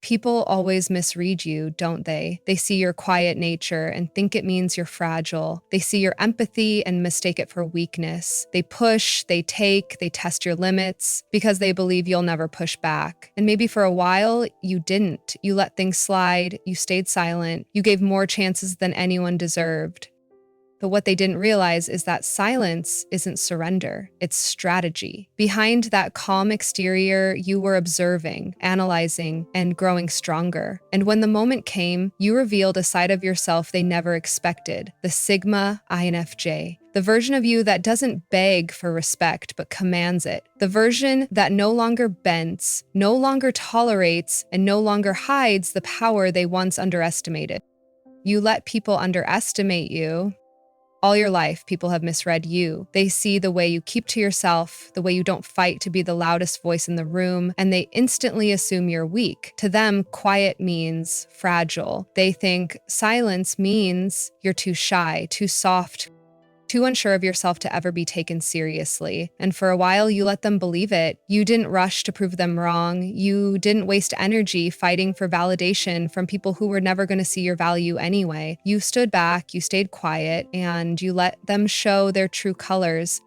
People always misread you, don't they? They see your quiet nature and think it means you're fragile. They see your empathy and mistake it for weakness. They push, they take, they test your limits because they believe you'll never push back. And maybe for a while, you didn't. You let things slide, you stayed silent, you gave more chances than anyone deserved. But what they didn't realize is that silence isn't surrender, it's strategy. Behind that calm exterior, you were observing, analyzing, and growing stronger. And when the moment came, you revealed a side of yourself they never expected, the Sigma INFJ. The version of you that doesn't beg for respect, but commands it. The version that no longer bends, no longer tolerates, and no longer hides the power they once underestimated. You let people underestimate you. All your life, people have misread you. They see the way you keep to yourself, the way you don't fight to be the loudest voice in the room, and they instantly assume you're weak. To them, quiet means fragile. They think silence means you're too shy, too soft, too unsure of yourself to ever be taken seriously. And for a while, you let them believe it. You didn't rush to prove them wrong. You didn't waste energy fighting for validation from people who were never going to see your value anyway. You stood back, you stayed quiet, and you let them show their true colors.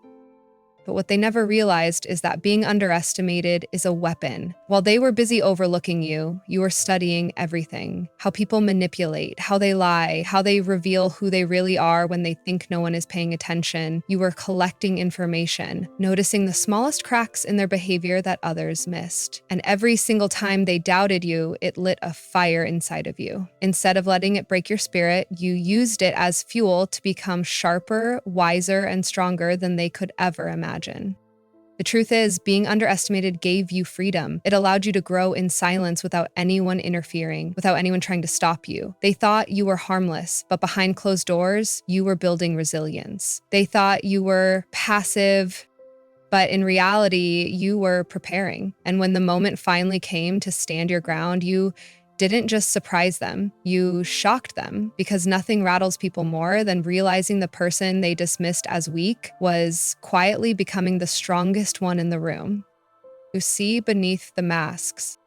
But what they never realized is that being underestimated is a weapon. While they were busy overlooking you, you were studying everything. How people manipulate, how they lie, how they reveal who they really are when they think no one is paying attention. You were collecting information, noticing the smallest cracks in their behavior that others missed. And every single time they doubted you, it lit a fire inside of you. Instead of letting it break your spirit, you used it as fuel to become sharper, wiser, and stronger than they could ever imagine. The truth is, being underestimated gave you freedom. It allowed you to grow in silence without anyone interfering, without anyone trying to stop you. They thought you were harmless, but behind closed doors, you were building resilience. They thought you were passive, but in reality, you were preparing. And when the moment finally came to stand your ground, you didn't just surprise them, you shocked them, because nothing rattles people more than realizing the person they dismissed as weak was quietly becoming the strongest one in the room. You see beneath the masks.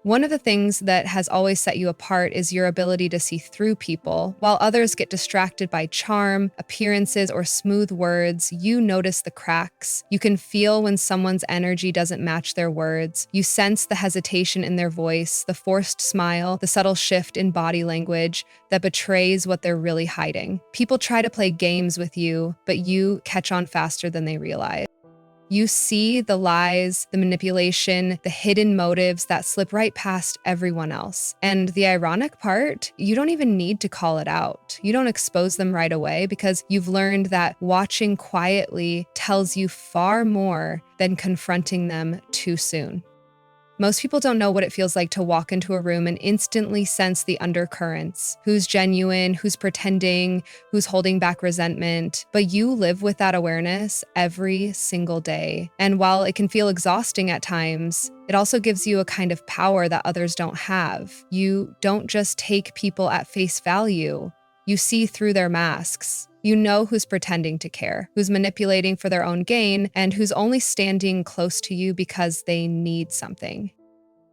One of the things that has always set you apart is your ability to see through people. While others get distracted by charm, appearances, or smooth words, you notice the cracks. You can feel when someone's energy doesn't match their words. You sense the hesitation in their voice, the forced smile, the subtle shift in body language that betrays what they're really hiding. People try to play games with you, but you catch on faster than they realize. You see the lies, the manipulation, the hidden motives that slip right past everyone else. And the ironic part, you don't even need to call it out. You don't expose them right away because you've learned that watching quietly tells you far more than confronting them too soon. Most people don't know what it feels like to walk into a room and instantly sense the undercurrents. Who's genuine, who's pretending, who's holding back resentment. But you live with that awareness every single day. And while it can feel exhausting at times, it also gives you a kind of power that others don't have. You don't just take people at face value. You see through their masks. You know who's pretending to care, who's manipulating for their own gain, and who's only standing close to you because they need something.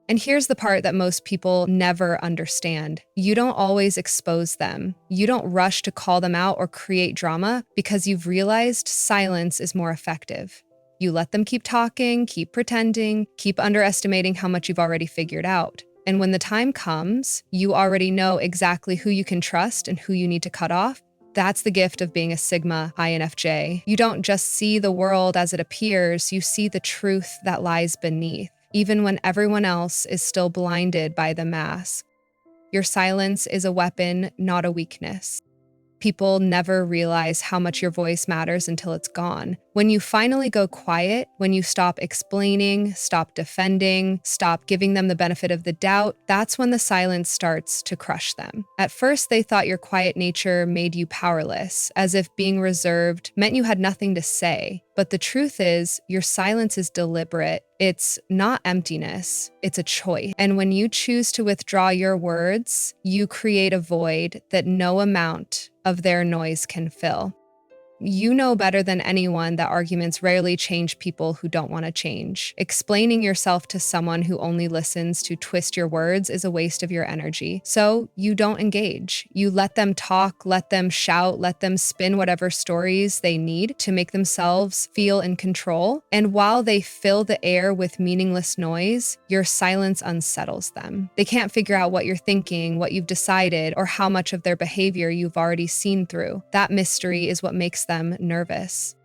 And here's the part that most people never understand. You don't always expose them. You don't rush to call them out or create drama because you've realized silence is more effective. You let them keep talking, keep pretending, keep underestimating how much you've already figured out. And when the time comes, you already know exactly who you can trust and who you need to cut off. That's the gift of being a Sigma INFJ. You don't just see the world as it appears, you see the truth that lies beneath, even when everyone else is still blinded by the mask. Your silence is a weapon, not a weakness. People never realize how much your voice matters until it's gone. When you finally go quiet, when you stop explaining, stop defending, stop giving them the benefit of the doubt, that's when the silence starts to crush them. At first, they thought your quiet nature made you powerless, as if being reserved meant you had nothing to say. But the truth is, your silence is deliberate. It's not emptiness, it's a choice. And when you choose to withdraw your words, you create a void that no amount of their noise can fill. You know better than anyone that arguments rarely change people who don't want to change. Explaining yourself to someone who only listens to twist your words is a waste of your energy. So you don't engage. You let them talk, let them shout, let them spin whatever stories they need to make themselves feel in control. And while they fill the air with meaningless noise, your silence unsettles them. They can't figure out what you're thinking, what you've decided, or how much of their behavior you've already seen through. That mystery is what makes them nervous.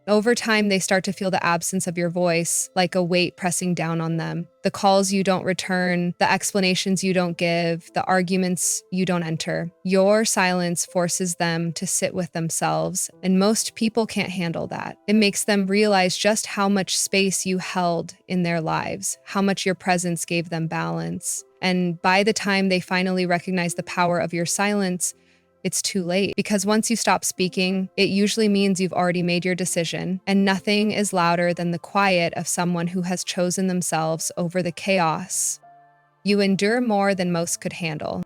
Over time, they start to feel the absence of your voice, like a weight pressing down on them. The calls you don't return, the explanations you don't give, the arguments you don't enter. Your silence forces them to sit with themselves, and most people can't handle that. It makes them realize just how much space you held in their lives, how much your presence gave them balance. And by the time they finally recognize the power of your silence, it's too late, because once you stop speaking, it usually means you've already made your decision, and nothing is louder than the quiet of someone who has chosen themselves over the chaos. You endure more than most could handle.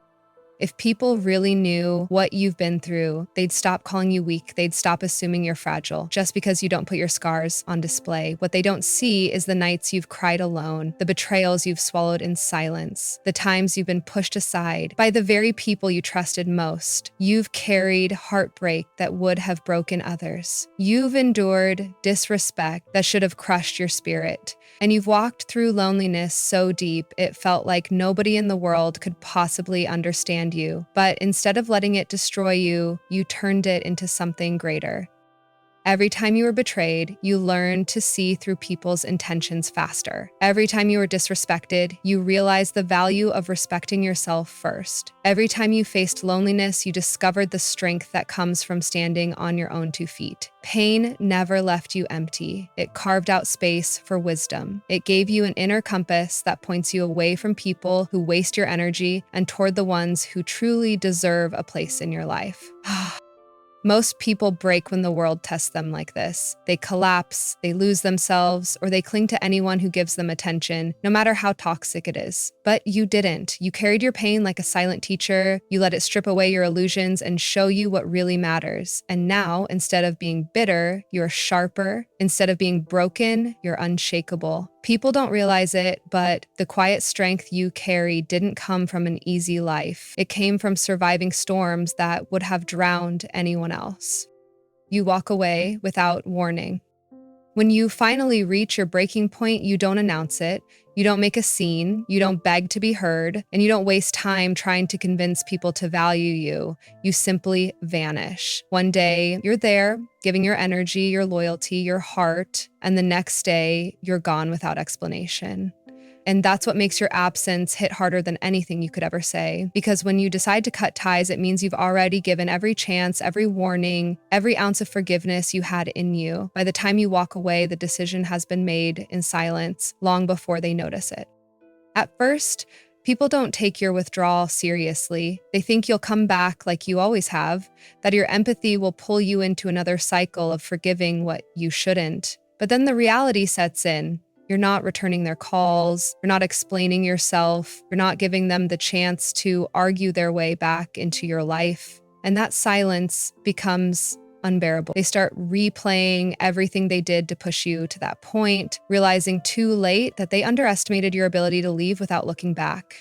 If people really knew what you've been through, they'd stop calling you weak. They'd stop assuming you're fragile just because you don't put your scars on display. What they don't see is the nights you've cried alone, the betrayals you've swallowed in silence, the times you've been pushed aside by the very people you trusted most. You've carried heartbreak that would have broken others. You've endured disrespect that should have crushed your spirit. And you've walked through loneliness so deep it felt like nobody in the world could possibly understand you. But instead of letting it destroy you, you turned it into something greater. Every time you were betrayed, you learned to see through people's intentions faster. Every time you were disrespected, you realized the value of respecting yourself first. Every time you faced loneliness, you discovered the strength that comes from standing on your own 2 feet. Pain never left you empty. It carved out space for wisdom. It gave you an inner compass that points you away from people who waste your energy and toward the ones who truly deserve a place in your life. Most people break when the world tests them like this. They collapse, they lose themselves, or they cling to anyone who gives them attention, no matter how toxic it is. But you didn't. You carried your pain like a silent teacher. You let it strip away your illusions and show you what really matters. And now, instead of being bitter, you're sharper. Instead of being broken, you're unshakable. People don't realize it, but the quiet strength you carry didn't come from an easy life. It came from surviving storms that would have drowned anyone else. You walk away without warning. When you finally reach your breaking point, you don't announce it. You don't make a scene. You don't beg to be heard. And you don't waste time trying to convince people to value you. You simply vanish. One day, you're there, giving your energy, your loyalty, your heart. And the next day, you're gone without explanation. And that's what makes your absence hit harder than anything you could ever say. Because when you decide to cut ties, it means you've already given every chance, every warning, every ounce of forgiveness you had in you. By the time you walk away, the decision has been made in silence, long before they notice it. At first, people don't take your withdrawal seriously. They think you'll come back like you always have, that your empathy will pull you into another cycle of forgiving what you shouldn't. But then the reality sets in. You're not returning their calls, you're not explaining yourself, you're not giving them the chance to argue their way back into your life. And that silence becomes unbearable. They start replaying everything they did to push you to that point, realizing too late that they underestimated your ability to leave without looking back.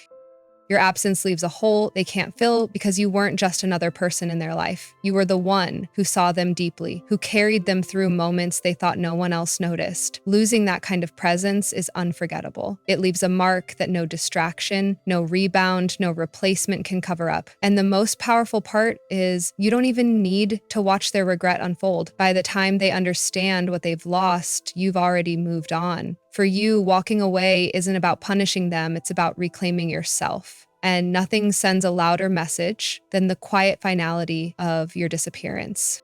Your absence leaves a hole they can't fill because you weren't just another person in their life. You were the one who saw them deeply, who carried them through moments they thought no one else noticed. Losing that kind of presence is unforgettable. It leaves a mark that no distraction, no rebound, no replacement can cover up. And the most powerful part is you don't even need to watch their regret unfold. By the time they understand what they've lost, you've already moved on. For you, walking away isn't about punishing them, it's about reclaiming yourself. And nothing sends a louder message than the quiet finality of your disappearance.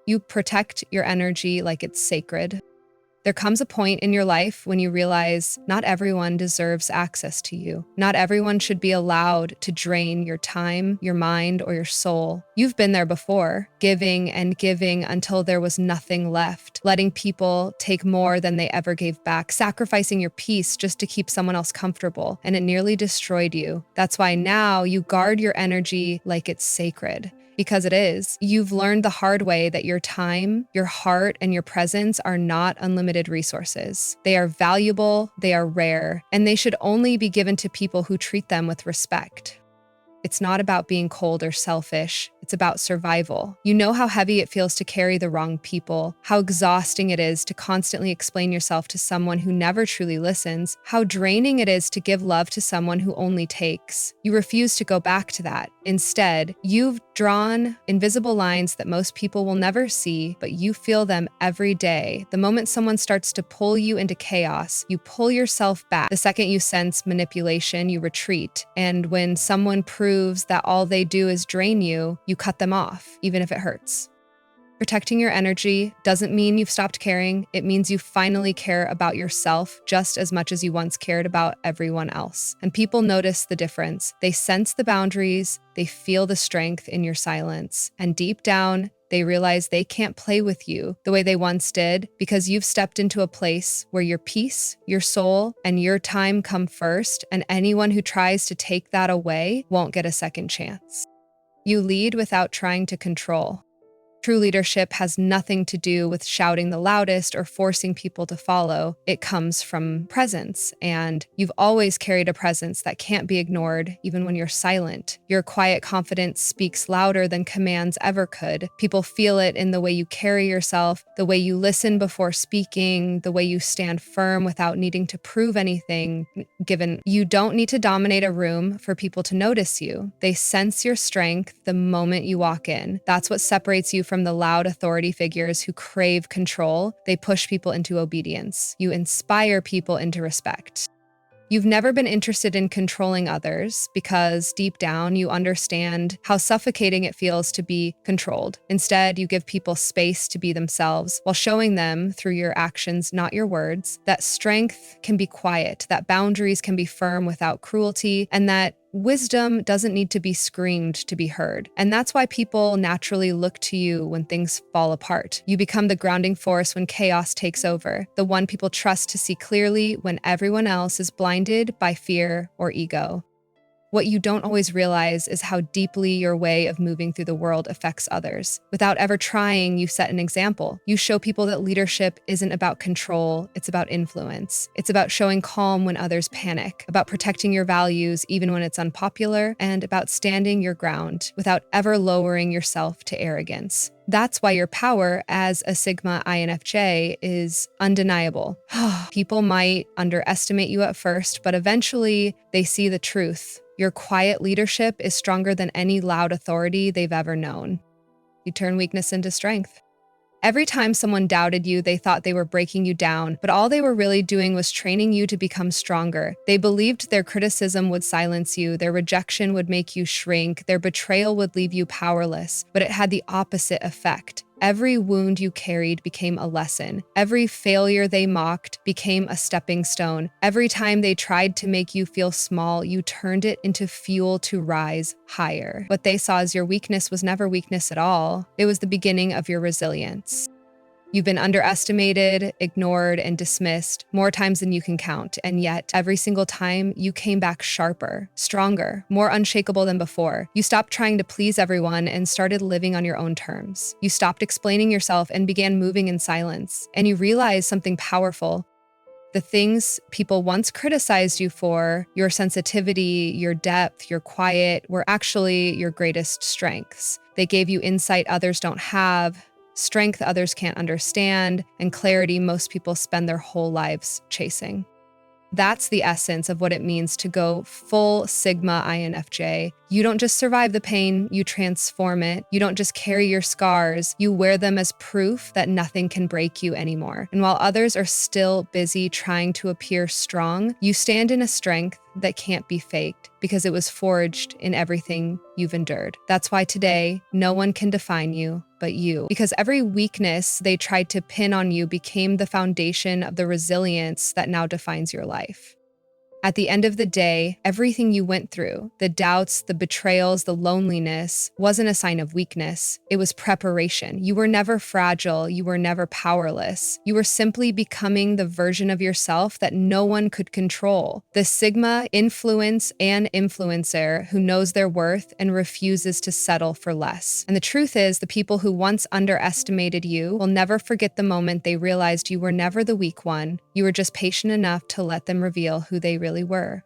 You protect your energy like it's sacred. There comes a point in your life when you realize not everyone deserves access to you. Not everyone should be allowed to drain your time, your mind, or your soul. You've been there before, giving and giving until there was nothing left, letting people take more than they ever gave back, sacrificing your peace just to keep someone else comfortable, and it nearly destroyed you. That's why now you guard your energy like it's sacred. Because it is. You've learned the hard way that your time, your heart, and your presence are not unlimited resources. They are valuable, they are rare, and they should only be given to people who treat them with respect. It's not about being cold or selfish. It's about survival. You know how heavy it feels to carry the wrong people, how exhausting it is to constantly explain yourself to someone who never truly listens, how draining it is to give love to someone who only takes. You refuse to go back to that. Instead, you've drawn invisible lines that most people will never see, but you feel them every day. The moment someone starts to pull you into chaos, you pull yourself back. The second you sense manipulation, you retreat. And when someone proves that all they do is drain you, you cut them off, even if it hurts. Protecting your energy doesn't mean you've stopped caring. It means you finally care about yourself just as much as you once cared about everyone else. And people notice the difference. They sense the boundaries, they feel the strength in your silence. And deep down, they realize they can't play with you the way they once did because you've stepped into a place where your peace, your soul, and your time come first, and anyone who tries to take that away won't get a second chance. You lead without trying to control. True leadership has nothing to do with shouting the loudest or forcing people to follow. It comes from presence, and you've always carried a presence that can't be ignored, even when you're silent. Your quiet confidence speaks louder than commands ever could. People feel it in the way you carry yourself, the way you listen before speaking, the way you stand firm without needing to prove anything. Given you don't need to dominate a room for people to notice you. They sense your strength the moment you walk in. That's what separates you from the loud authority figures who crave control. They push people into obedience. You inspire people into respect. You've never been interested in controlling others because deep down you understand how suffocating it feels to be controlled. Instead, you give people space to be themselves while showing them through your actions, not your words, that strength can be quiet, that boundaries can be firm without cruelty, and that wisdom doesn't need to be screamed to be heard. And that's why people naturally look to you when things fall apart. You become the grounding force when chaos takes over, the one people trust to see clearly when everyone else is blinded by fear or ego. What you don't always realize is how deeply your way of moving through the world affects others. Without ever trying, you set an example. You show people that leadership isn't about control, it's about influence. It's about showing calm when others panic, about protecting your values even when it's unpopular, and about standing your ground without ever lowering yourself to arrogance. That's why your power as a Sigma INFJ is undeniable. People might underestimate you at first, but eventually they see the truth. Your quiet leadership is stronger than any loud authority they've ever known. You turn weakness into strength. Every time someone doubted you, they thought they were breaking you down, but all they were really doing was training you to become stronger. They believed their criticism would silence you, their rejection would make you shrink, their betrayal would leave you powerless, but it had the opposite effect. Every wound you carried became a lesson. Every failure they mocked became a stepping stone. Every time they tried to make you feel small, you turned it into fuel to rise higher. What they saw as your weakness was never weakness at all. It was the beginning of your resilience. You've been underestimated, ignored, and dismissed more times than you can count, and yet every single time you came back sharper, stronger, more unshakable than before. You stopped trying to please everyone and started living on your own terms. You stopped explaining yourself and began moving in silence, and you realized something powerful. The things people once criticized you for, your sensitivity, your depth, your quiet, were actually your greatest strengths. They gave you insight others don't have, strength others can't understand, and clarity most people spend their whole lives chasing. That's the essence of what it means to go full Sigma INFJ. You don't just survive the pain, you transform it. You don't just carry your scars, you wear them as proof that nothing can break you anymore. And while others are still busy trying to appear strong, you stand in a strength that can't be faked because it was forged in everything you've endured. That's why today, no one can define you but you. Because every weakness they tried to pin on you became the foundation of the resilience that now defines your life. At the end of the day, everything you went through, the doubts, the betrayals, the loneliness, wasn't a sign of weakness. It was preparation. You were never fragile. You were never powerless. You were simply becoming the version of yourself that no one could control. The Sigma influence and influencer who knows their worth and refuses to settle for less. And the truth is, the people who once underestimated you will never forget the moment they realized you were never the weak one. You were just patient enough to let them reveal who they really were.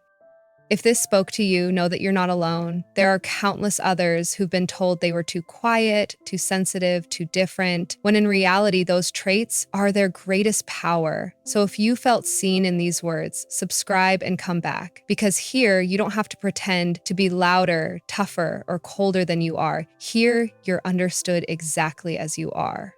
If this spoke to you, know that you're not alone. There are countless others who've been told they were too quiet, too sensitive, too different, when in reality, those traits are their greatest power. So if you felt seen in these words, subscribe and come back. Because here, you don't have to pretend to be louder, tougher, or colder than you are. Here, you're understood exactly as you are.